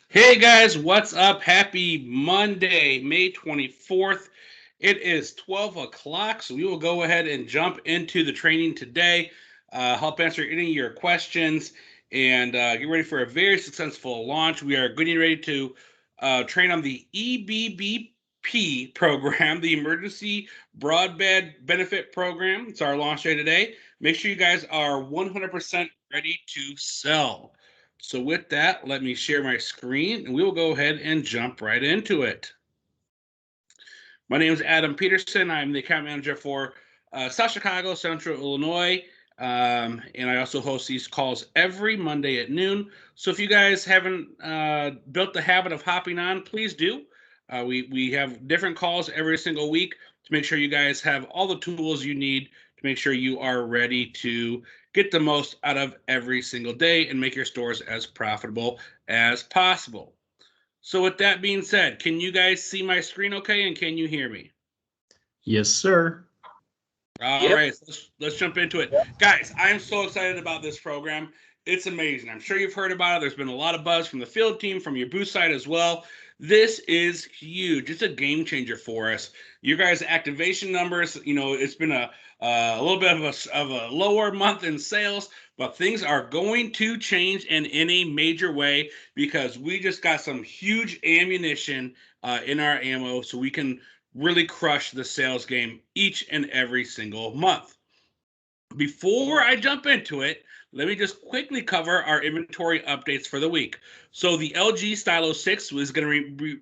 Hey guys, what's up? Happy Monday, May 24th. It is 12 o'clock, so we will go ahead and jump into the training today, help answer any of your questions, and get ready for a very successful launch. We are getting ready to train on the EBBP program, the Emergency Broadband Benefit Program. It's our launch day today. Make sure you guys are 100% ready to sell. So with that, let me share my screen and we will go ahead and jump right into it. My name is Adam Peterson. I'm the account manager for South Chicago, Central Illinois. And I also host these calls every Monday at noon. So if you guys haven't built the habit of hopping on, please do. We have different calls every single week to make sure you guys have all the tools you need to make sure you are ready to get the most out of every single day and make your stores as profitable as possible. So with that being said, can you guys see my screen okay and can you hear me? Yes, sir. All Yep. right, so let's jump into it. Guys, I'm so excited about this program. It's amazing. I'm sure you've heard about it. There's been a lot of buzz from the field team, from your booth side as well. This is huge. It's a game changer for us. Your guys' activation numbers, it's been a little bit of a lower month in sales, but things are going to change and in a major way because we just got some huge ammunition in our ammo so we can really crush the sales game each and every single month. Before I jump into it, let me just quickly cover our inventory updates for the week. So the LG Stylo 6 was going to be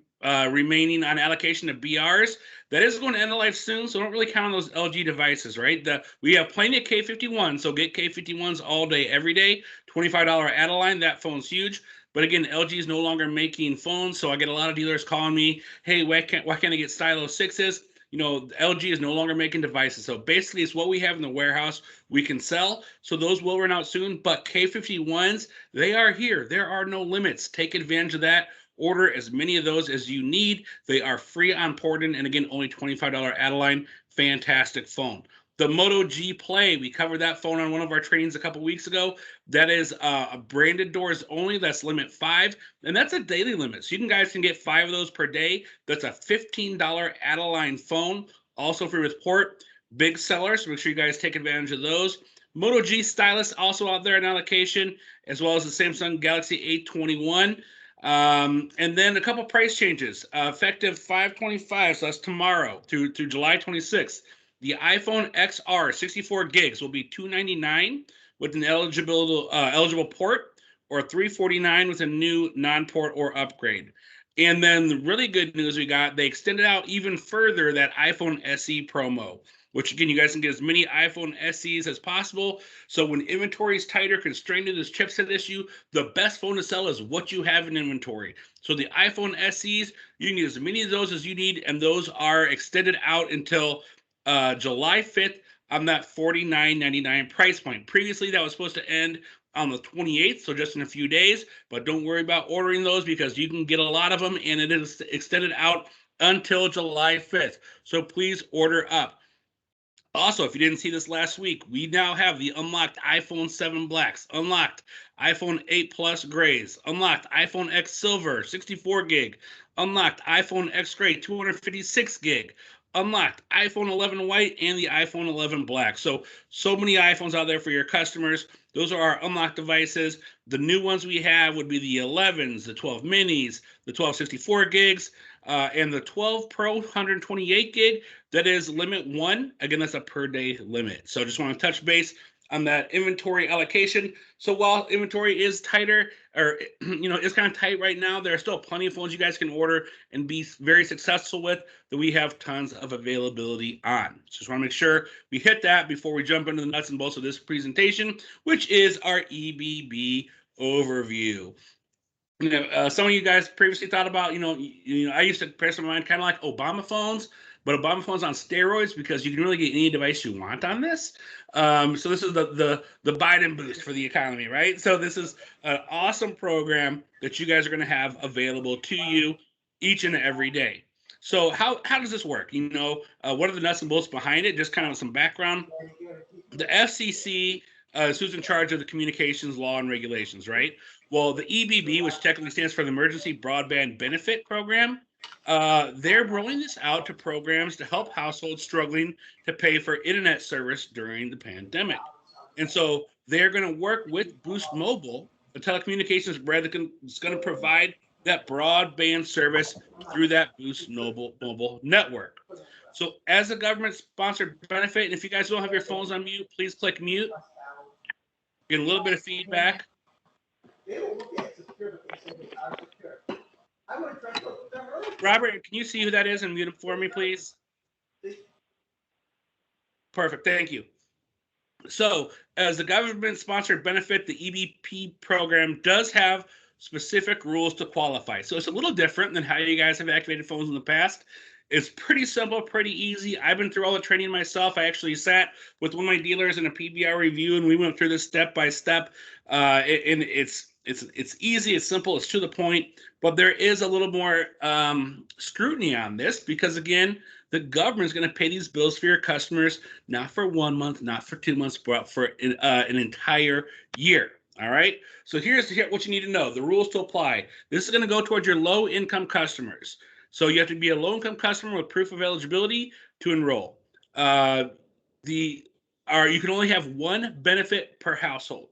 remaining on allocation of BRs. That is going to end of life soon, so don't really count on those LG devices, right? We have plenty of K51s, so get K51s all day, every day. $25 add-a-line, that phone's huge. But again, LG is no longer making phones, so I get a lot of dealers calling me, hey, why can't I get Stylo 6s? LG is no longer making devices. So basically, it's what we have in the warehouse we can sell. So those will run out soon. But K51s, they are here. There are no limits. Take advantage of that. Order as many of those as you need. They are free on Portland. And again, only $25 add-a-line. Fantastic phone. The Moto G Play, we covered that phone on one of our trainings a couple weeks ago. That is a branded doors only. That's limit 5, and that's a daily limit. So you guys can get 5 of those per day. That's a $15 add-a-line phone, also free with port. Big sellers, so make sure you guys take advantage of those. Moto G Stylus also out there in allocation, as well as the Samsung Galaxy A21. And then a couple price changes, effective 5/25, so that's tomorrow through July 26th. The iPhone XR 64 gigs will be $299 with an eligible port, or $349 with a new non-port or upgrade. And then the really good news we got, they extended out even further that iPhone SE promo, which again, you guys can get as many iPhone SEs as possible. So when inventory is tighter, constrained to this chipset issue, the best phone to sell is what you have in inventory. So the iPhone SEs, you can get as many of those as you need, and those are extended out until July 5th on that $49.99 price point. Previously, that was supposed to end on the 28th, so just in a few days. But don't worry about ordering those because you can get a lot of them, and it is extended out until July 5th. So please order up. Also, if you didn't see this last week, we now have the unlocked iPhone 7 Blacks, unlocked iPhone 8 Plus Grays, unlocked iPhone X Silver 64 gig, unlocked iPhone X Gray 256 gig, unlocked iPhone 11 White, and the iPhone 11 Black. So many iPhones out there for your customers. Those are our unlocked devices. The new ones we have would be the 11s, the 12 minis, the 12 64 gigs, and the 12 Pro 128 gig. That is limit 1. Again, that's a per day limit. So just want to touch base on that inventory allocation. So while inventory is tighter, or it's kind of tight right now, there are still plenty of phones you guys can order and be very successful with that we have tons of availability on. So just want to make sure we hit that before we jump into the nuts and bolts of this presentation, which is our EBB overview. Some of you guys previously thought about, I used to press my mind kind of like Obama phones, but Obama phones on steroids because you can really get any device you want on this. So this is the Biden boost for the economy, right? So this is an awesome program that you guys are going to have available to you each and every day. So how does this work? What are the nuts and bolts behind it? Just kind of some background. The FCC is who's in charge of the communications law and regulations, right? Well, the EBB, which technically stands for the Emergency Broadband Benefit Program, they're rolling this out to programs to help households struggling to pay for internet service during the pandemic. And so they're going to work with Boost Mobile, the telecommunications brand that's going to provide that broadband service through that Boost mobile network. So as a government-sponsored benefit, and if you guys don't have your phones on mute, please click mute. Get a little bit of feedback. Robert, can you see who that is and mute him for me, please? Perfect, thank you. So as a government-sponsored benefit, the EBBP program does have specific rules to qualify. So it's a little different than how you guys have activated phones in the past. It's pretty simple, pretty easy. I've been through all the training myself. I actually sat with one of my dealers in a PBR review, and we went through this step by step. And it's easy, it's simple, it's to the point. But there is a little more scrutiny on this because, again, the government is going to pay these bills for your customers, not for 1 month, not for 2 months, but for an entire year. All right. So here's what you need to know: the rules to apply. This is going to go towards your low-income customers. So you have to be a low-income customer with proof of eligibility to enroll. You can only have one benefit per household.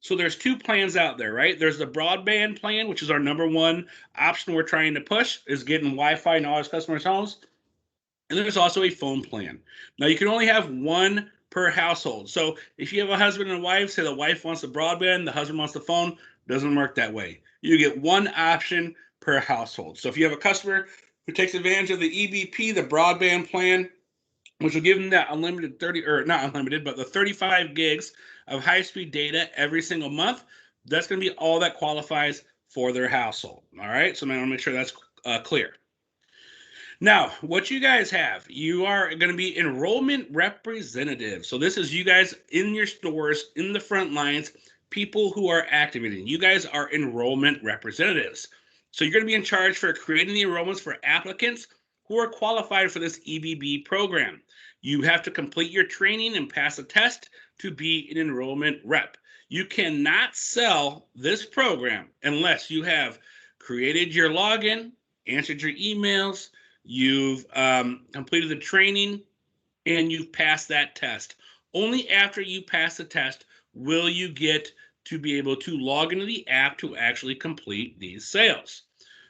So there's two plans out there, right? There's the broadband plan, which is our number one option we're trying to push, is getting Wi-Fi in all our customers' homes. And there's also a phone plan. Now, you can only have one per household. So if you have a husband and a wife, say the wife wants the broadband, the husband wants the phone, doesn't work that way. You get one option per household. So if you have a customer who takes advantage of the EBBP, the broadband plan, which will give them that unlimited 35 gigs of high-speed data every single month, that's going to be all that qualifies for their household. All right, so I want to make sure that's clear. Now, what you guys have, you are going to be enrollment representatives. So this is you guys in your stores, in the front lines, people who are activating. You guys are enrollment representatives. So you're going to be in charge for creating the enrollments for applicants who are qualified for this EBB program. You have to complete your training and pass a test to be an enrollment rep. You cannot sell this program unless you have created your login, answered your emails, you've completed the training, and you've passed that test. Only after you pass the test will you get to be able to log into the app to actually complete these sales.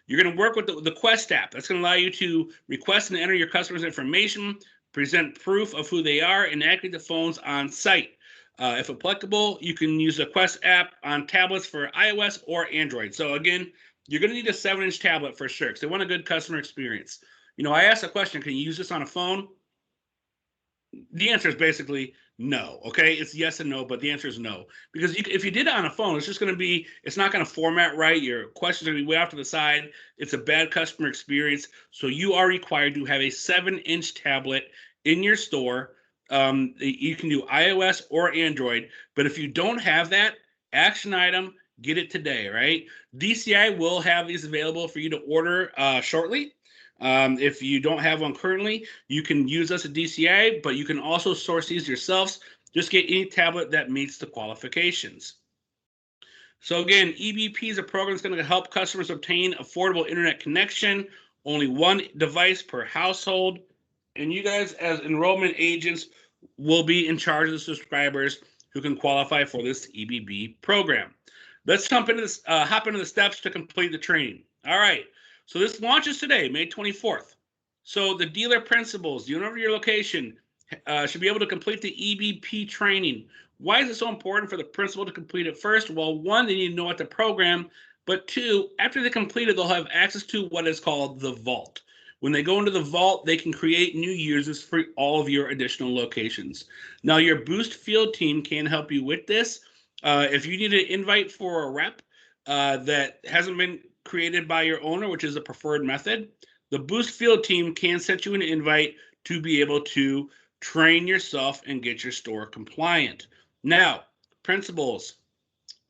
You're going to work with the Quest app. That's going to allow you to request and enter your customers' information, present proof of who they are, and activate the phones on site. If applicable, you can use the Quest app on tablets for iOS or Android. So again, you're going to need a 7-inch tablet for sure because they want a good customer experience. You know, I asked a question, can you use this on a phone? The answer is basically no, okay? It's yes and no, but the answer is no. Because if you did it on a phone, it's just going to be, it's not going to format right. Your questions are going to be way off to the side. It's a bad customer experience. So you are required to have a 7-inch tablet in your store. You can do iOS or Android, but if you don't have that, action item, get it today, right? DCI will have these available for you to order shortly. If you don't have one currently, you can use us at DCI, but you can also source these yourselves. Just get any tablet that meets the qualifications. So again, EBBP is a program that's going to help customers obtain affordable internet connection, only one device per household. And you guys as enrollment agents will be in charge of the subscribers who can qualify for this EBB program. Let's hop into the steps to complete the training. All right. So this launches today, May 24th. So the dealer principals, the owner of your location, should be able to complete the EBBP training. Why is it so important for the principal to complete it first? Well, one, they need to know what the program, but two, after they complete it, they'll have access to what is called the vault. When they go into the vault, they can create new users for all of your additional locations. Now, your Boost field team can help you with this. If you need an invite for a rep that hasn't been created by your owner, which is a preferred method, the Boost field team can send you an invite to be able to train yourself and get your store compliant. Now, principals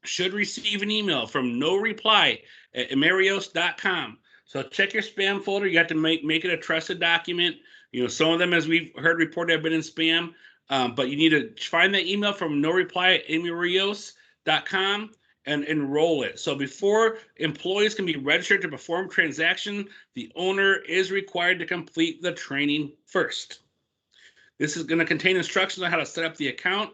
should receive an email from no reply at emarios.com. So check your spam folder. You have to make it a trusted document. You know, some of them, as we've heard reported, have been in spam. But you need to find that email from noreply@amyrios.com and enroll it. So before employees can be registered to perform transaction, the owner is required to complete the training first. This is going to contain instructions on how to set up the account,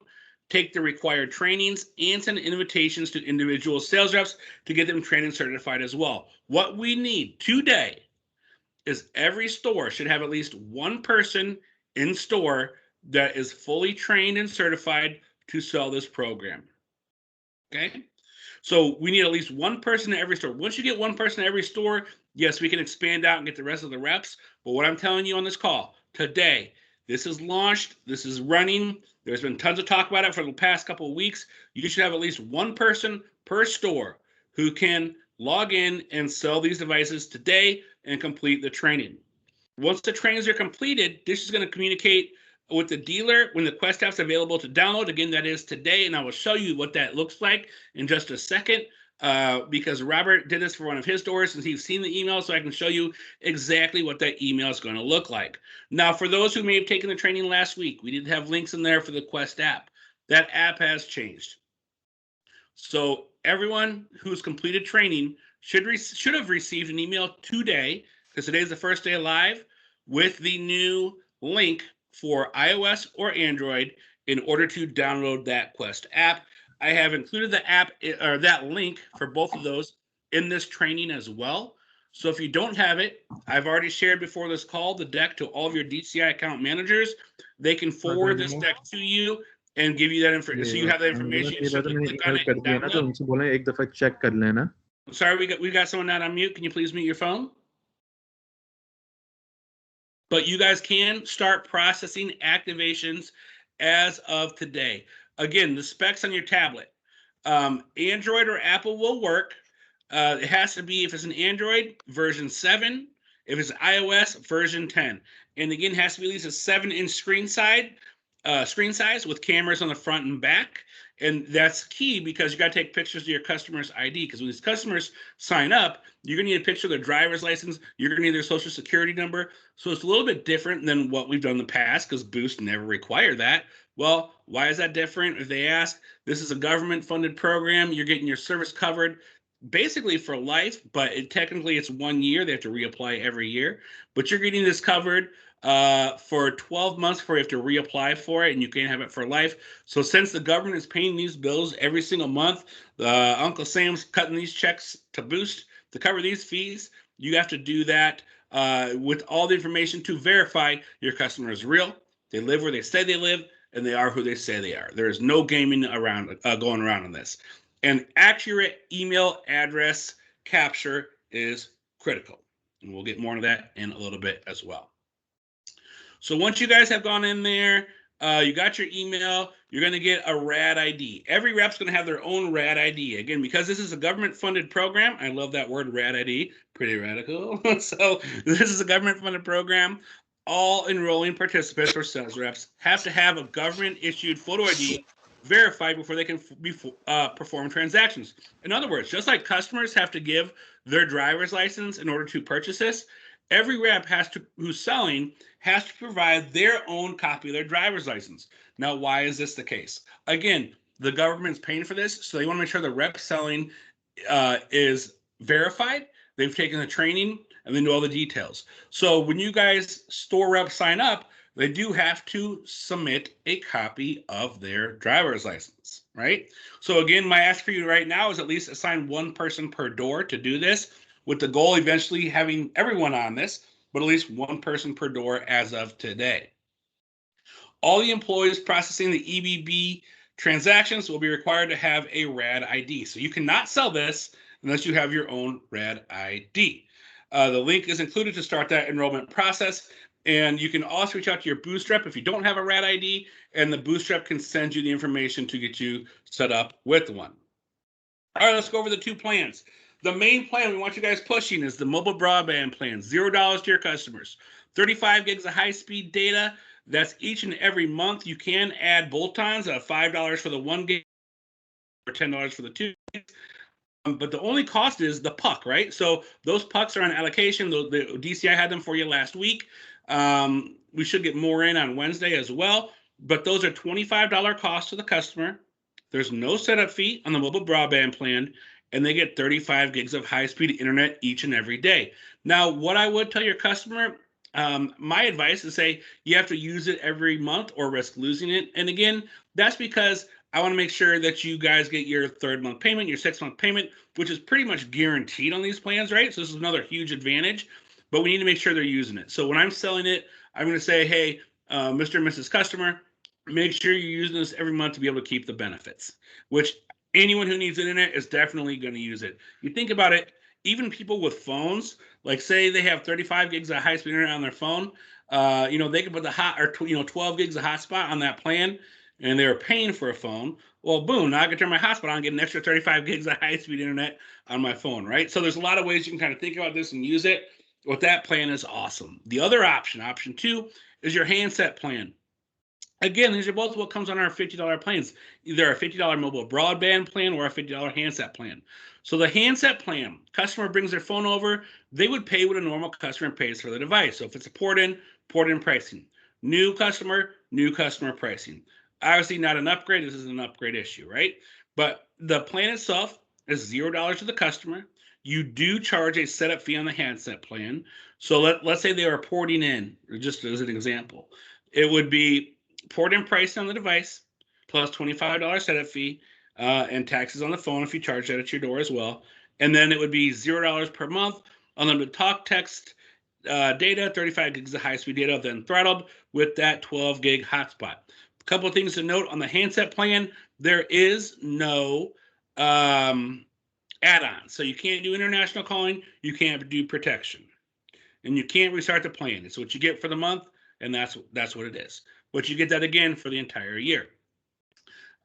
take the required trainings, and send invitations to individual sales reps to get them trained and certified as well. What we need today is every store should have at least one person in store that is fully trained and certified to sell this program. Okay? So we need at least one person in every store. Once you get one person in every store, yes, we can expand out and get the rest of the reps. But what I'm telling you on this call today, this is launched, this is running. There's been tons of talk about it for the past couple of weeks. You should have at least one person per store who can log in and sell these devices today and complete the training. Once the trainings are completed, this is going to communicate with the dealer when the Quest app's available to download. Again, that is today, and I will show you what that looks like in just a second because Robert did this for one of his stores and he's seen the email, so I can show you exactly what that email is going to look like. Now, for those who may have taken the training last week, we did have links in there for the Quest app. That app has changed. So everyone who's completed training should have received an email today, because today is the first day live, with the new link for iOS or Android in order to download that Quest app. I have included the app or that link for both of those in this training as well. So if you don't have it, I've already shared before this call the deck to all of your DCI account managers. They can forward this deck to you and give you that information. So you have that information. You simply click on it and download. I'm sorry, we got someone not on mute. Can you please mute your phone? But you guys can start processing activations as of today. Again, the specs on your tablet. Android or Apple will work. It has to be, if it's an Android, version 7. If it's iOS, version 10. And again, it has to be at least a 7-inch screen size with cameras on the front and back. And that's key because you got to take pictures of your customer's ID, because when these customers sign up, you're going to need a picture of their driver's license. You're going to need their social security number. So it's a little bit different than what we've done in the past, because Boost never required that. Well, why is that different? If they ask, this is a government-funded program. You're getting your service covered basically for life, but technically it's 1 year. They have to reapply every year. But you're getting this covered for 12 months before you have to reapply for it, and you can't have it for life. So since the government is paying these bills every single month, Uncle Sam's cutting these checks to Boost to cover these fees, you have to do that with all the information to verify your customer is real, they live where they say they live, and they are who they say they are. There is no gaming around going around on this. And accurate email address capture is critical. And we'll get more into that in a little bit as well. So once you guys have gone in there, you got your email, you're going to get a RAD ID. Every rep's going to have their own RAD ID. Again, because this is a government-funded program, I love that word, RAD ID, pretty radical. So this is a government-funded program. All enrolling participants or sales reps have to have a government-issued photo ID verified before they can perform transactions. In other words, just like customers have to give their driver's license in order to purchase this, every rep who's selling has to provide their own copy of their driver's license. Now, why is this the case? Again, the government's paying for this, so they want to make sure the rep selling is verified. They've taken the training and they know all the details. So when you guys store reps sign up, they do have to submit a copy of their driver's license, right? So again, my ask for you right now is at least assign one person per door to do this, with the goal eventually having everyone on this, but at least one person per door as of today. All the employees processing the EBBP transactions will be required to have a RAD ID. So you cannot sell this unless you have your own RAD ID. The link is included to start that enrollment process. And you can also reach out to your Boost rep if you don't have a RAD ID, and the Boost rep can send you the information to get you set up with one. All right, let's go over the two plans. The main plan we want you guys pushing is the mobile broadband plan, $0 to your customers. 35 gigs of high-speed data. That's each and every month. You can add bolt-ons of $5 for the 1 gig or $10 for the 2 gigs. But the only cost is the puck, right? So those pucks are on allocation. The DCI had them for you last week. We should get more in on Wednesday as well. but those are $25 costs to the customer. There's no setup fee on the mobile broadband plan, and they get 35 gigs of high-speed internet each and every day. Now, what I would tell your customer, my advice is say you have to use it every month or risk losing it. And again, that's because I want to make sure that you guys get your 3rd month payment, your 6th month payment, which is pretty much guaranteed on these plans, right? So this is another huge advantage, but we need to make sure they're using it. So when I'm selling it, I'm going to say, hey, Mr. and Mrs. Customer, make sure you're using this every month to be able to keep the benefits, which anyone who needs internet is definitely going to use it. You think about it, even people with phones, like say they have 35 gigs of high-speed internet on their phone, they can put the 12 gigs of hotspot on that plan, and they're paying for a phone. Well, boom, now I can turn my hotspot on and get an extra 35 gigs of high-speed internet on my phone, right? So there's a lot of ways you can kind of think about this and use it. With that plan is awesome. The other option 2, is your handset plan. Again, these are both what comes on our $50 plans, either a $50 mobile broadband plan or a $50 handset plan. So the handset plan, customer brings their phone over, they would pay what a normal customer pays for the device. So if it's a port-in pricing. New customer pricing. Obviously not an upgrade, this is an upgrade issue, right? But the plan itself is $0 to the customer. You do charge a setup fee on the handset plan. So let's say they are porting in, just as an example. It would be port-in price on the device, plus $25 setup fee, and taxes on the phone if you charge that at your door as well. And then it would be $0 per month, unlimited talk, text, data, 35 gigs of high-speed data, then throttled with that 12 gig hotspot. A couple of things to note on the handset plan, there is no add-on. So you can't do international calling, you can't do protection, and you can't restart the plan. It's what you get for the month, and that's what it is. But you get that again for the entire year.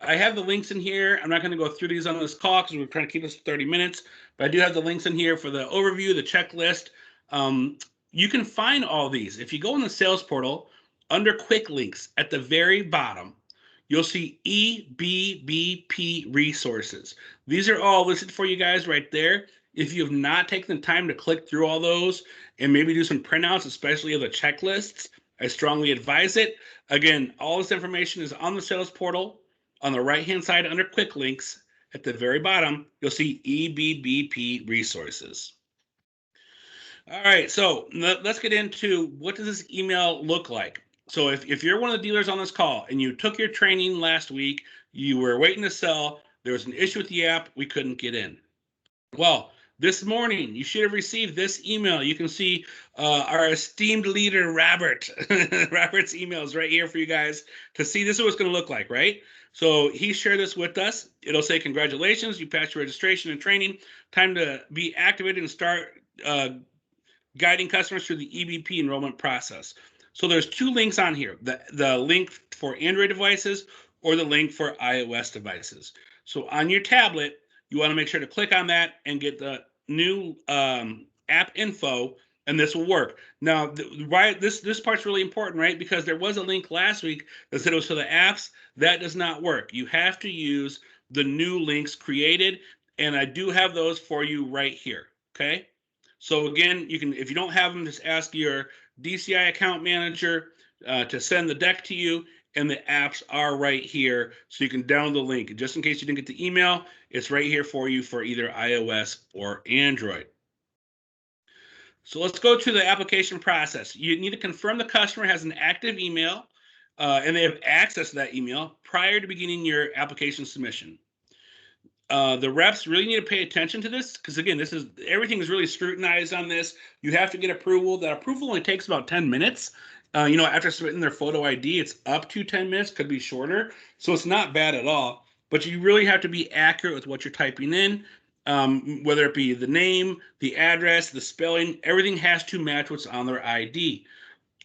I have the links in here. I'm not going to go through these on this call because we're trying to keep this to 30 minutes, but I do have the links in here for the overview, the checklist. You can find all these. If you go in the sales portal, under quick links at the very bottom, you'll see EBBP resources. These are all listed for you guys right there. If you have not taken the time to click through all those and maybe do some printouts, especially of the checklists, I strongly advise it. Again, all this information is on the sales portal. On the right-hand side under quick links at the very bottom, you'll see EBBP resources. All right, so let's get into what does this email look like. So if you're one of the dealers on this call and you took your training last week, you were waiting to sell, there was an issue with the app, we couldn't get in. Well, this morning, you should have received this email. You can see our esteemed leader, Robert. Robert's email is right here for you guys to see. This is what it's going to look like, right? So he shared this with us. It'll say, congratulations, you passed your registration and training. Time to be activated and start guiding customers through the EBBP enrollment process. So there's 2 links on here, the link for Android devices or the link for iOS devices. So on your tablet, you want to make sure to click on that and get the new app info, and this will work. Now, this part's really important, right? Because there was a link last week that said it was for the apps. That does not work. You have to use the new links created, and I do have those for you right here, okay? So again, you can, if you don't have them, just ask your DCI account manager to send the deck to you, and the apps are right here, so you can download the link. Just in case you didn't get the email, it's right here for you for either iOS or Android. So let's go to the application process. You need to confirm the customer has an active email and they have access to that email prior to beginning your application submission. The reps really need to pay attention to this because, again, everything is really scrutinized on this. You have to get approval. That approval only takes about 10 minutes. After submitting their photo ID, it's up to 10 minutes, could be shorter. So it's not bad at all. But you really have to be accurate with what you're typing in, whether it be the name, the address, the spelling. Everything has to match what's on their ID.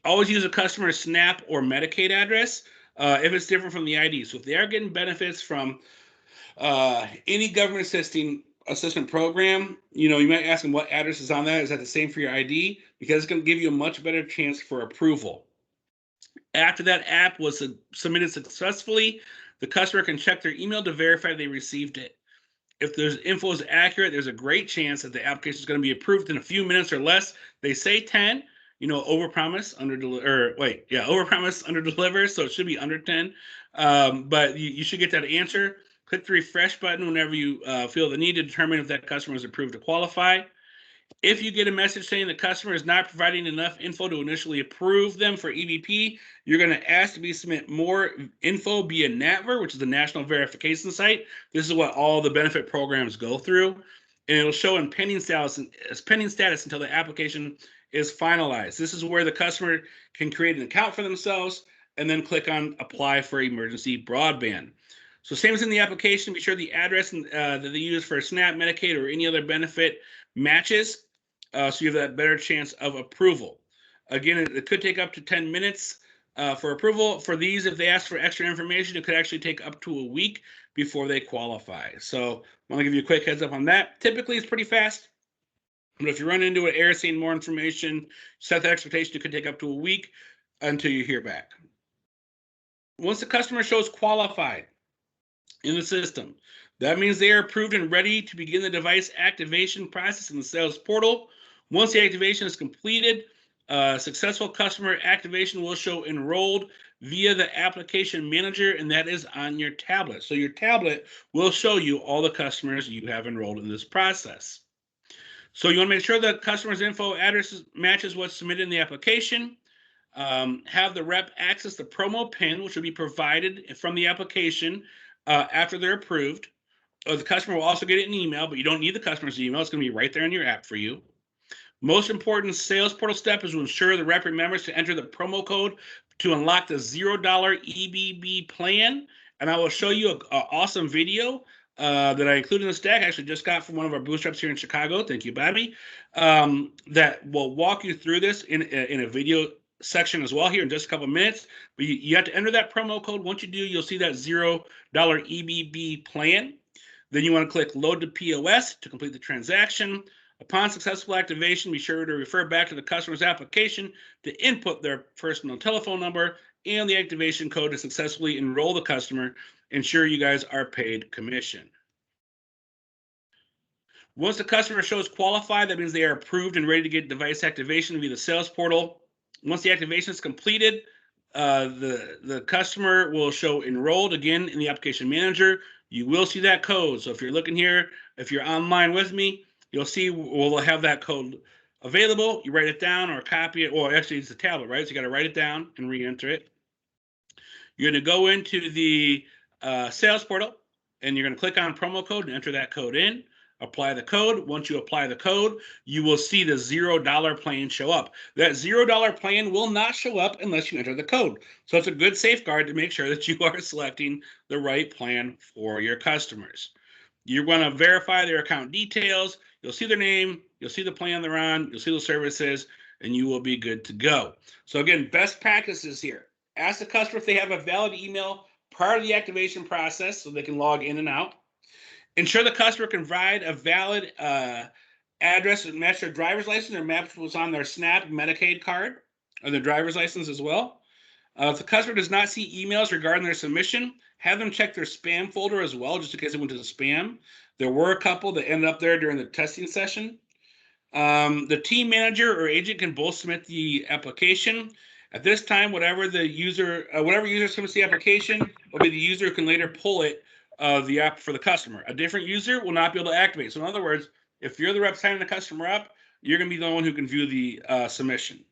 Always use a customer's SNAP or Medicaid address if it's different from the ID. So if they are getting benefits from any government assistance program, you might ask them what address is on that. Is that the same for your ID? Because it's going to give you a much better chance for approval. After that app was submitted successfully, the customer can check their email to verify they received it. If there's info is accurate, there's a great chance that the application is going to be approved in a few minutes or less. They say 10. overpromise, overpromise, underdeliver. So it should be under 10. But you should get that answer. Click the refresh button whenever you feel the need to determine if that customer is approved to qualify. If you get a message saying the customer is not providing enough info to initially approve them for EBP, you're going to ask to submit more info via NAVER, which is the National Verification Site. This is what all the benefit programs go through, and it'll show in pending status until the application is finalized. This is where the customer can create an account for themselves and then click on Apply for Emergency Broadband. So same as in the application, be sure the address that they use for SNAP, Medicaid, or any other benefit matches. So you have that better chance of approval. Again, it could take up to 10 minutes for approval. For these, if they ask for extra information, it could actually take up to a week before they qualify. So I want to give you a quick heads up on that. Typically, it's pretty fast. But if you run into an error, seeing more information, set the expectation, it could take up to a week until you hear back. Once the customer shows qualified in the system, that means they are approved and ready to begin the device activation process in the sales portal. Once the activation is completed, successful customer activation will show enrolled via the application manager, and that is on your tablet. So your tablet will show you all the customers you have enrolled in this process. So you want to make sure that customer's info address matches what's submitted in the application. Have the rep access the promo pin, which will be provided from the application after they're approved. The customer will also get it in email, but you don't need the customer's email. It's going to be right there in your app for you. Most important sales portal step is to ensure the rep remembers to enter the promo code to unlock the $0 EBBP plan. And I will show you an awesome video that I included in the stack. I actually just got from one of our boost reps here in Chicago. Thank you, Bobby. That will walk you through this in a video section as well here in just a couple of minutes. But you have to enter that promo code. Once you do, you'll see that $0 EBBP plan. Then you want to click Load to POS to complete the transaction. Upon successful activation, be sure to refer back to the customer's application to input their personal telephone number and the activation code to successfully enroll the customer. Ensure you guys are paid commission. Once the customer shows qualified, that means they are approved and ready to get device activation via the sales portal. Once the activation is completed, the customer will show enrolled again in the application manager. You will see that code. So if you're looking here, if you're online with me, you'll see we'll have that code available. You write it down or copy it, or actually it's a tablet, right? So you got to write it down and re-enter it. You're going to go into the sales portal, and you're going to click on promo code and enter that code in. Apply the code. Once you apply the code, you will see the $0 plan show up. That $0 plan will not show up unless you enter the code. So it's a good safeguard to make sure that you are selecting the right plan for your customers. You're going to verify their account details. You'll see their name. You'll see the plan they're on. You'll see the services, and you will be good to go. So again, best practices here. Ask the customer if they have a valid email prior to the activation process so they can log in and out. Ensure the customer can provide a valid address that matches their driver's license or matches what's on their SNAP Medicaid card or their driver's license as well. If the customer does not see emails regarding their submission, have them check their spam folder as well, just in case it went to the spam. There were a couple that ended up there during the testing session. The team manager or agent can both submit the application. At this time, whatever user submits the application will be the user who can later pull it the app for the customer. A different user will not be able to activate. So in other words, if you're the rep signing the customer up, you're going to be the one who can view the submission.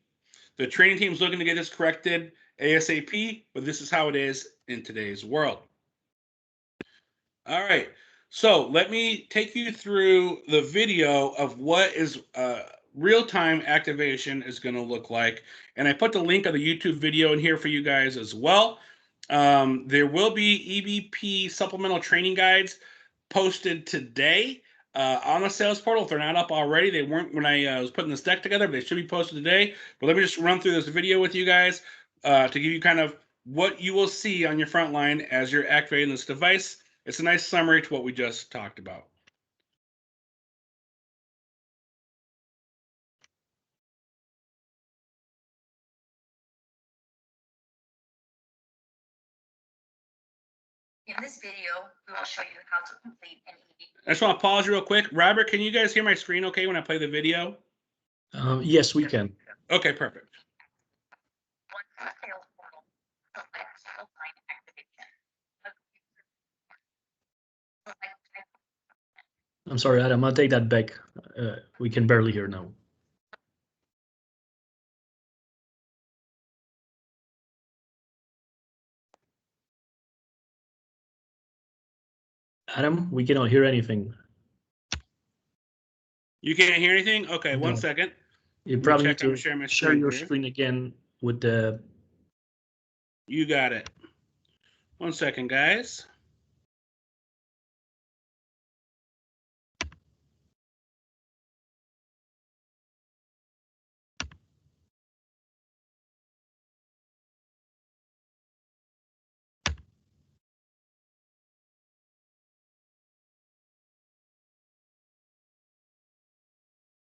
The training team is looking to get this corrected ASAP, but this is how it is in today's world. All right, so let me take you through the video of what is real-time activation is going to look like. And I put the link of the YouTube video in here for you guys as well. There will be EBBP supplemental training guides posted today on the sales portal. If they're not up already, they weren't when I was putting this deck together, but they should be posted today. But let me just run through this video with you guys to give you kind of what you will see on your front line as you're activating this device. It's a nice summary to what we just talked about. In this video, we will show you how to complete an EBBP. I just want to pause real quick. Robert, can you guys hear my screen okay when I play the video? Yes, we can. Okay, perfect. Once in the sales portal, select sales line activation. Select type I'm sorry, Adam, I'll take that back. We can barely hear now. Adam, we cannot hear anything. You can't hear anything? Okay, No. 1 second. You Let me probably check. need I'm to sharing my share screen your here. screen again with the. You got it. 1 second, guys.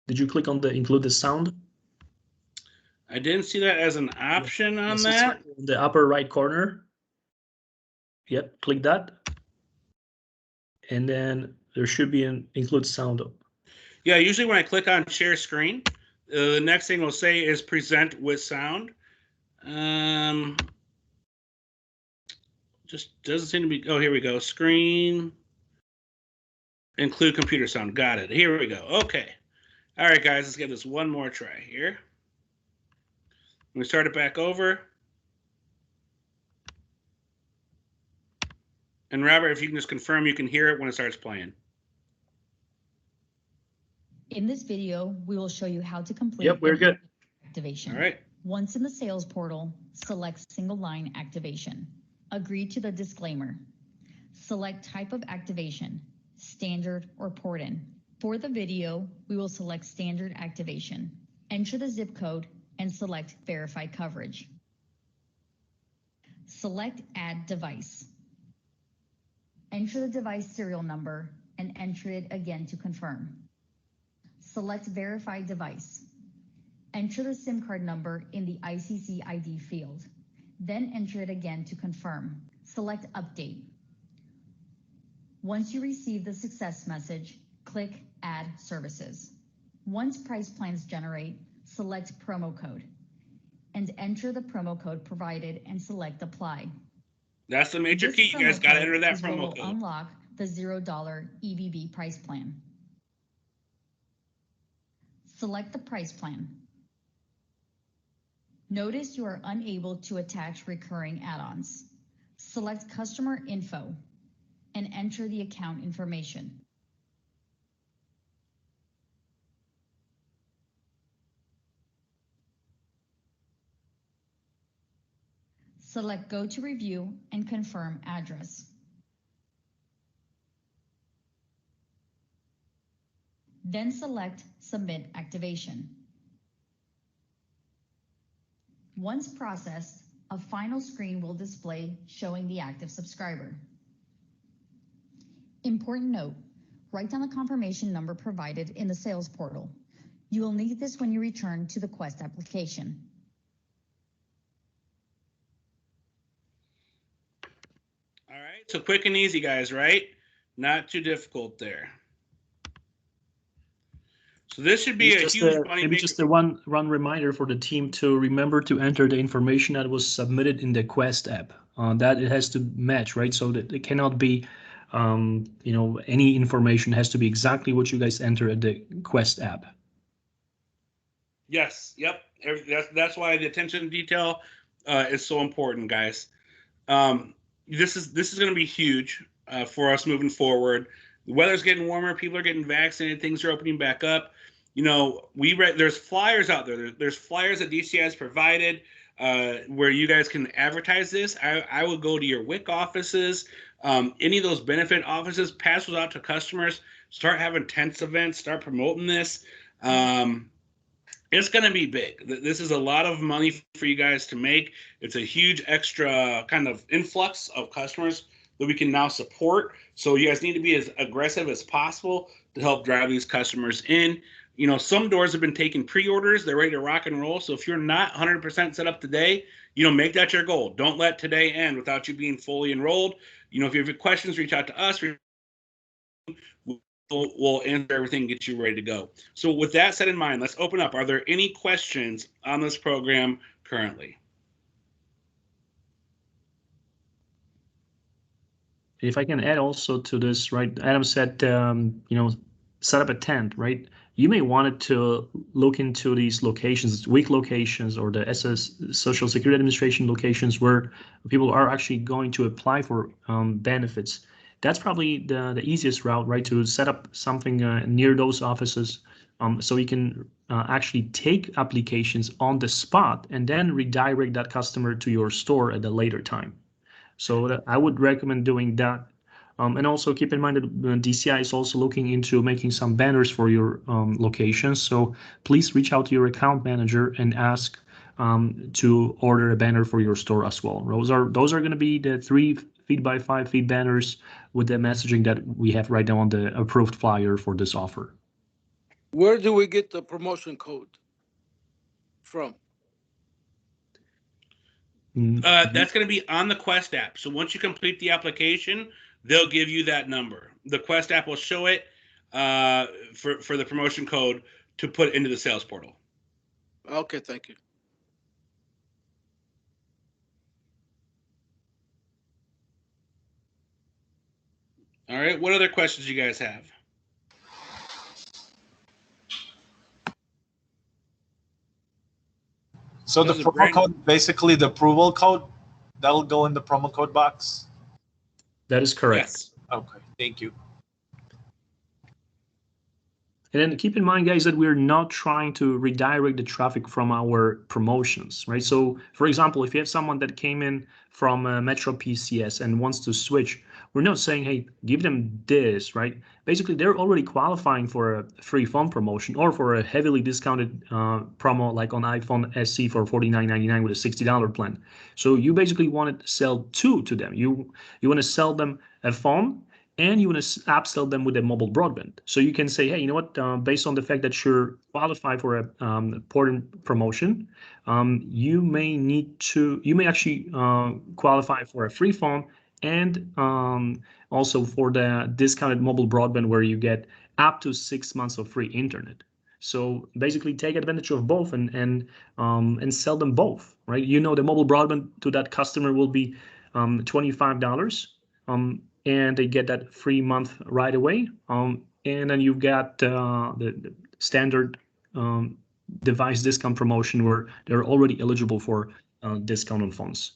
Did you click on the include the sound? I didn't see that as an option on Yes, that. it's in the upper right corner. Yep, click that. And then there should be an include sound. Yeah, usually when I click on share screen, the next thing it'll say is present with sound. Just doesn't seem to be. Oh, here we go. Screen. Include computer sound. Got it. Here we go. Okay. All right, guys, let's give this one more try here. We start it back over. And Robert, if you can just confirm you can hear it when it starts playing. In this video, we will show you how to complete Yep, we're good. activation. All right. Once in the sales portal, select single line activation. Agree to the disclaimer. Select type of activation, standard or port-in. For the video, we will select standard activation. Enter the zip code and select verify coverage. Select add device. Enter the device serial number and enter it again to confirm. Select verify device. Enter the SIM card number in the ICC ID field. Then enter it again to confirm. Select update. Once you receive the success message, click add services. Once price plans generate, select promo code and enter the promo code provided and select apply. That's the major This key. You guys promo got to code enter that is what promo will code. unlock the $0 EBB price plan. Select the price plan. Notice you are unable to attach recurring add-ons. Select customer info and enter the account information. Select go to review and confirm address. Then select submit activation. Once processed, a final screen will display showing the active subscriber. Important note, write down the confirmation number provided in the sales portal. You will need this when you return to the Quest application. All right, so quick and easy, guys, right? Not too difficult there. So this should be a huge money maybe maker. just a one reminder for the team to remember to enter the information that was submitted in the Quest app. That it has to match, right? So that it cannot be, any information has to be exactly what you guys enter at the Quest app. Yes, yep. That's why the attention to detail is so important, guys. This is going to be huge for us moving forward. The weather's getting warmer. People are getting vaccinated. Things are opening back up. You know, there's flyers out there. There's flyers that DCI has provided where you guys can advertise this. I would go to your WIC offices, any of those benefit offices, pass those out to customers. Start having tents events. Start promoting this. It's going to be big. This is a lot of money for you guys to make. It's a huge extra kind of influx of customers that we can now support. So you guys need to be as aggressive as possible to help drive these customers in. You know, some doors have been taking pre-orders. They're ready to rock and roll. So if you're not 100% set up today, make that your goal. Don't let today end without you being fully enrolled. If you have questions, reach out to us. we'll answer everything and get you ready to go. So with that set in mind, let's open up. Are there any questions on this program currently? If I can add also to this, right? Adam said, set up a tent, right? You may want to look into these locations, weak locations, or the Social Security Administration locations where people are actually going to apply for benefits. That's probably the easiest route, right? To set up something near those offices, so you can actually take applications on the spot and then redirect that customer to your store at a later time. So I would recommend doing that. And also keep in mind that DCI is also looking into making some banners for your locations. So please reach out to your account manager and ask to order a banner for your store as well. Those are going to be the 3 feet by 5 feet banners with the messaging that we have right now on the approved flyer for this offer. Where do we get the promotion code from? That's going to be on the Quest app. So once you complete the application, they'll give you that number. The Quest app will show it for the promotion code to put into the sales portal. Okay, thank you. All right. What other questions you guys have? So the promo code, basically the approval code, that'll go in the promo code box? That is correct. Yes. Okay, thank you. And then keep in mind, guys, that we're not trying to redirect the traffic from our promotions, right? So, for example, if you have someone that came in from Metro PCS and wants to switch, we're not saying, hey, give them this, right? Basically, they're already qualifying for a free phone promotion or for a heavily discounted promo like on iPhone SE for $49.99 with a $60 plan. So you basically want to sell 2 to them. You want to sell them a phone, and you want to upsell them with a mobile broadband. So you can say, hey, you know what, based on the fact that you're qualified for a important promotion, you may actually qualify for a free phone and also for the discounted mobile broadband where you get up to 6 months of free internet. So basically take advantage of both and sell them both, right? You know, the mobile broadband to that customer will be $25. And they get that free month right away. And then you've got the standard device discount promotion where they're already eligible for discount on phones.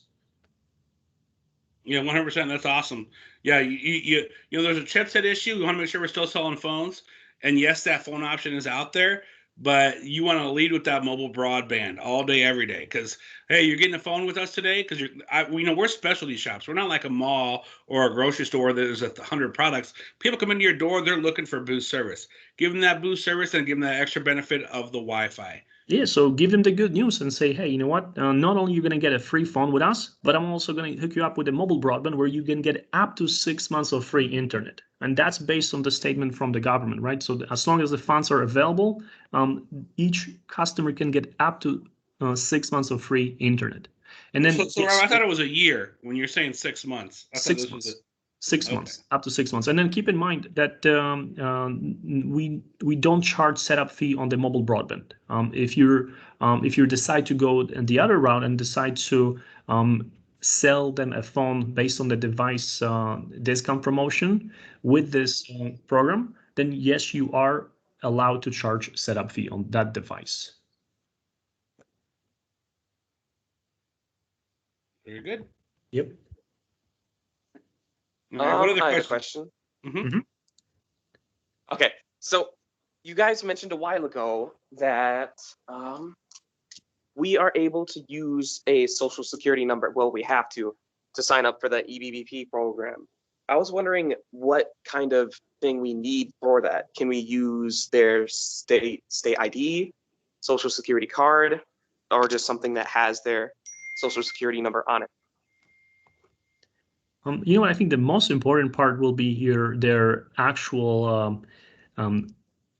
Yeah, 100%. That's awesome. Yeah, you know, there's a chipset issue. We want to make sure we're still selling phones. And yes, that phone option is out there, but you want to lead with that mobile broadband all day, every day. Because, hey, you're getting a phone with us today because we're specialty shops. We're not like a mall or a grocery store that is 100 products. People come into your door, they're looking for boost service. Give them that boost service and give them that extra benefit of the Wi-Fi. Yeah, so give them the good news and say, hey, you know what? Not only are you going to get a free phone with us, but I'm also going to hook you up with a mobile broadband where you can get up to 6 months of free internet. And that's based on the statement from the government, right? So as long as the funds are available, each customer can get up to 6 months of free internet. And then so I thought it was a year when you're saying 6 months. I 6 thought months. Was 6 months, up to 6 months. And then keep in mind that we don't charge setup fee on the mobile broadband. If you decide to go the other route and decide to sell them a phone based on the device discount promotion with this program, then yes, you are allowed to charge setup fee on that device. Very good. Yep. What other I have a questions? question. Okay, so you guys mentioned a while ago that we are able to use a social security number. Well, we have to sign up for the EBBP program. I was wondering what kind of thing we need for that. Can we use their state ID, social security card, or just something that has their social security number on it? You know what? I think the most important part will be here their actual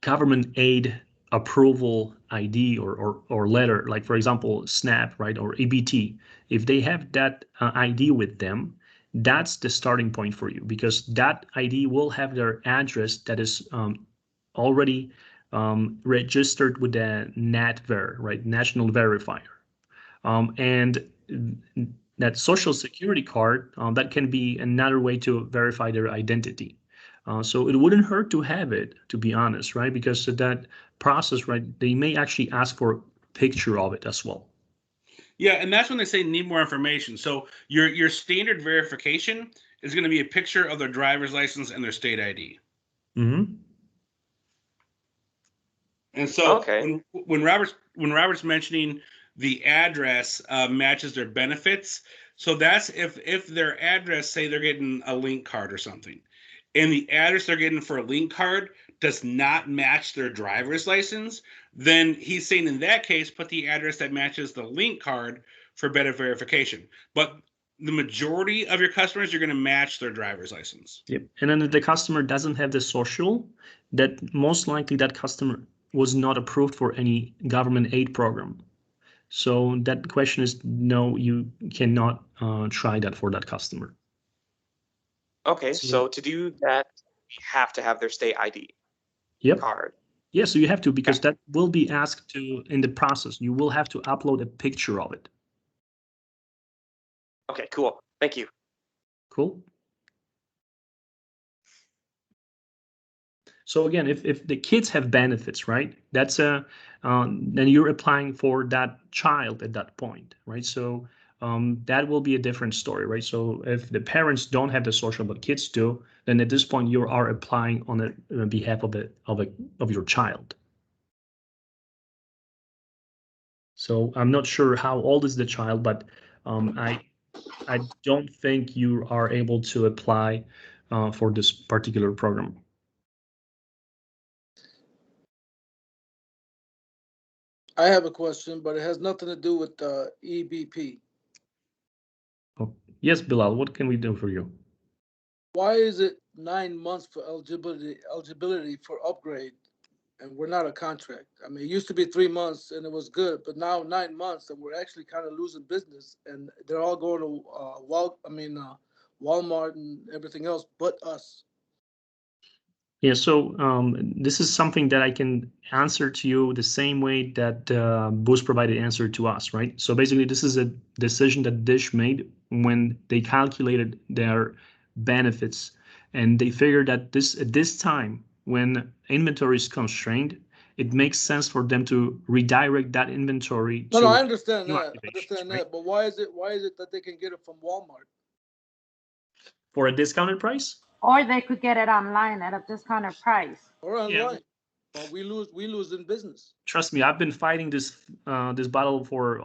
government aid approval ID or letter, like for example, SNAP, right, or EBT. If they have that ID with them, that's the starting point for you, because that ID will have their address that is already registered with the NATVER, right, National Verifier. And that social security card, that can be another way to verify their identity. So it wouldn't hurt to have it, to be honest, right? Because that process, right, they may actually ask for a picture of it as well. Yeah, and that's when they say need more information. So your standard verification is going to be a picture of their driver's license and their state ID. Mm-hmm. And so Okay. when Robert's mentioning the address matches their benefits, so that's if their address, say they're getting a link card or something, and the address they're getting for a link card does not match their driver's license, then he's saying in that case, put the address that matches the link card for better verification. But the majority of your customers, you're going to match their driver's license. Yep. And then if the customer doesn't have the social, that most likely that customer was not approved for any government aid program. So that question is no, you cannot try that for that customer. Okay, so to do that, you have to have their state ID card. Yeah, so you have to, because that will be asked to in the process. You will have to upload a picture of it. Okay, cool. Thank you. Cool. So again, if the kids have benefits, right, that's then you're applying for that child at that point, right? So that will be a different story, right? So if the parents don't have the social but kids do, then at this point you are applying on behalf of your child. So I'm not sure how old is the child, but I don't think you are able to apply for this particular program. I have a question, but it has nothing to do with EBP. Oh, yes, Bilal, what can we do for you? Why is it 9 months for eligibility for upgrade, and we're not a contract? I mean, it used to be 3 months and it was good, but now 9 months and we're actually kind of losing business, and they're all going to Walmart and everything else but us. Yeah, so this is something that I can answer to you the same way that Boost provided answer to us, right? So basically, this is a decision that Dish made when they calculated their benefits, and they figured that at this time, when inventory is constrained, it makes sense for them to redirect that inventory to. No, I understand new that. activations, right? But why is it that they can get it from Walmart For a discounted price? Or they could get it online at a discounted price. or online? Yeah. But we lose in business. Trust me, I've been fighting this battle for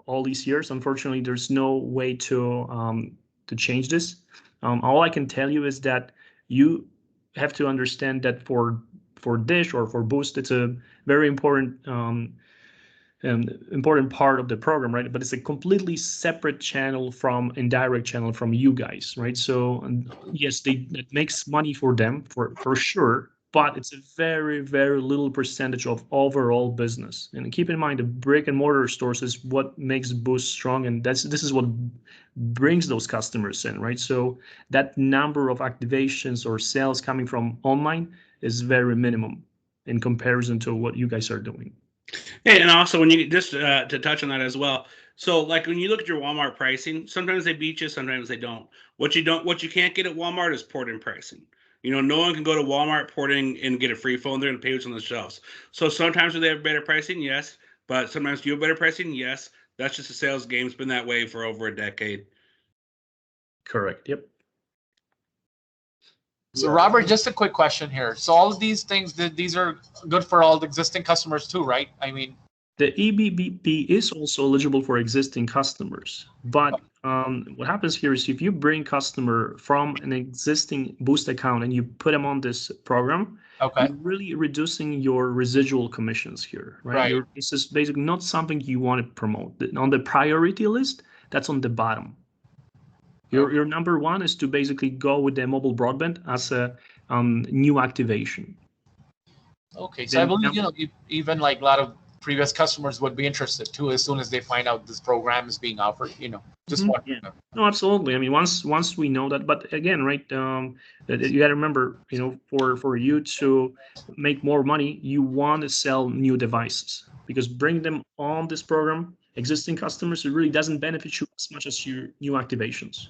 all these years. Unfortunately, there's no way to change this. All I can tell you is that you have to understand that for Dish or for Boost, it's a very important part of the program, right? But it's a completely separate channel from indirect channel from you guys, right? So yes, it makes money for them for sure, but it's a very, very little percentage of overall business. And keep in mind, the brick and mortar stores is what makes Boost strong, and this is what brings those customers in, right? So that number of activations or sales coming from online is very minimum in comparison to what you guys are doing. Hey, and also when you just to touch on that as well. So like when you look at your Walmart pricing, sometimes they beat you, sometimes they don't. What you can't get at Walmart is port-in pricing. You know, no one can go to Walmart, port in, and get a free phone there and pay what's on the shelves. So sometimes do they have better pricing? Yes. But sometimes do you have better pricing? Yes. That's just a sales game. It's been that way for over a decade. Correct. Yep. So Robert, just a quick question here. So all of these things, these are good for all the existing customers too, right? I mean, the EBBP is also eligible for existing customers, but what happens here is if you bring customer from an existing Boost account and you put them on this program, okay, you're really reducing your residual commissions here, right? This is basically not something you want to promote. On the priority list, that's on the bottom. Your number one is to basically go with the mobile broadband as a new activation. Okay, so I believe, you know, even like a lot of previous customers would be interested too as soon as they find out this program is being offered. Just want. Yeah. No, absolutely. I mean, once we know that, but again, right? You got to remember, for you to make more money, you want to sell new devices, because bring them on this program, existing customers, it really doesn't benefit you as much as your new activations.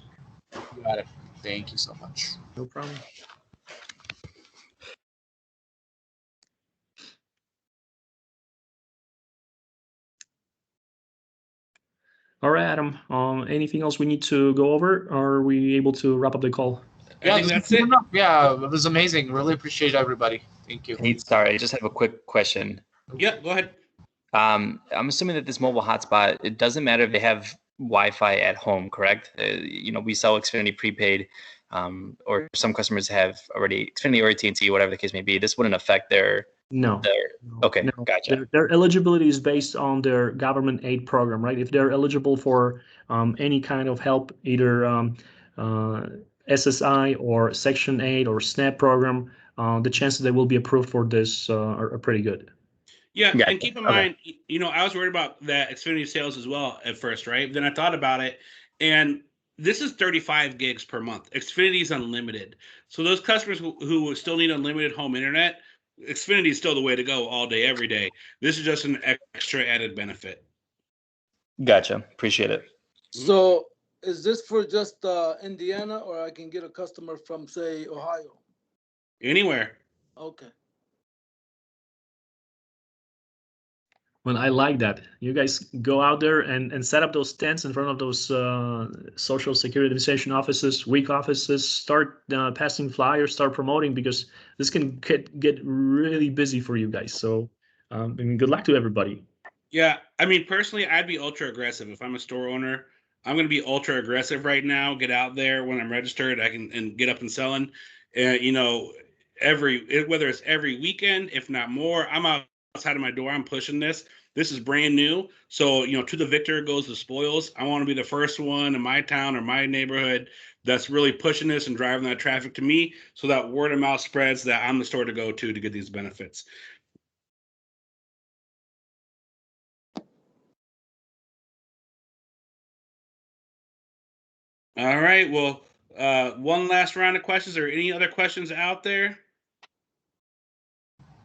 Got it. Thank you so much. No problem. All right, Adam. Anything else we need to go over? Or are we able to wrap up the call? I think that's it. Yeah, it was amazing. Really appreciate everybody. Thank you. Hey, sorry, I just have a quick question. Yeah, go ahead. I'm assuming that this mobile hotspot, it doesn't matter if they have Wi-Fi at home, correct? We sell Xfinity prepaid, or some customers have already Xfinity or AT&T, whatever the case may be. This wouldn't affect their. No. Okay, no. gotcha. Their eligibility is based on their government aid program, right? If they're eligible for any kind of help, either SSI or Section 8 or SNAP program, the chances they will be approved for this are pretty good. Yeah, Gotcha. and keep in mind, I was worried about that Xfinity sales as well at first, right? Then I thought about it, and this is 35 gigs per month. Xfinity is unlimited. So those customers who still need unlimited home internet, Xfinity is still the way to go all day, every day. This is just an extra added benefit. Gotcha. Appreciate it. So is this for just Indiana, or I can get a customer from, say, Ohio? Anywhere. Okay. Well, I like that. You guys go out there and set up those tents in front of those Social Security Administration offices, weak offices, start passing flyers, start promoting, because this can get really busy for you guys. So good luck to everybody. Yeah, I mean, personally, I'd be ultra aggressive. If I'm a store owner, I'm going to be ultra aggressive right now. Get out there when I'm registered. I can and get up and selling. Whether it's every weekend, if not more, I'm outside of my door. I'm pushing this. This is brand new. So, to the victor goes the spoils. I want to be the first one in my town or my neighborhood that's really pushing this and driving that traffic to me, so that word of mouth spreads that I'm the store to go to get these benefits. All right. Well, one last round of questions. Or any other questions out there?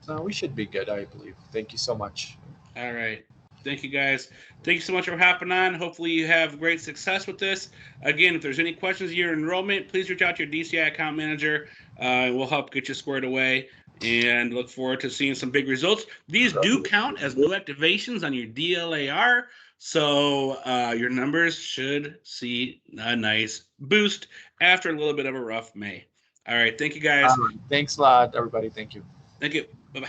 No, we should be good, I believe. Thank you so much. All right. Thank you, guys. Thank you so much for hopping on. Hopefully you have great success with this. Again, if there's any questions of your enrollment, please reach out to your DCI account manager. We'll help get you squared away, and look forward to seeing some big results. These do count as new activations on your DLAR, so your numbers should see a nice boost after a little bit of a rough May. All right. Thank you, guys. Thanks a lot, everybody. Thank you. Thank you. Bye-bye.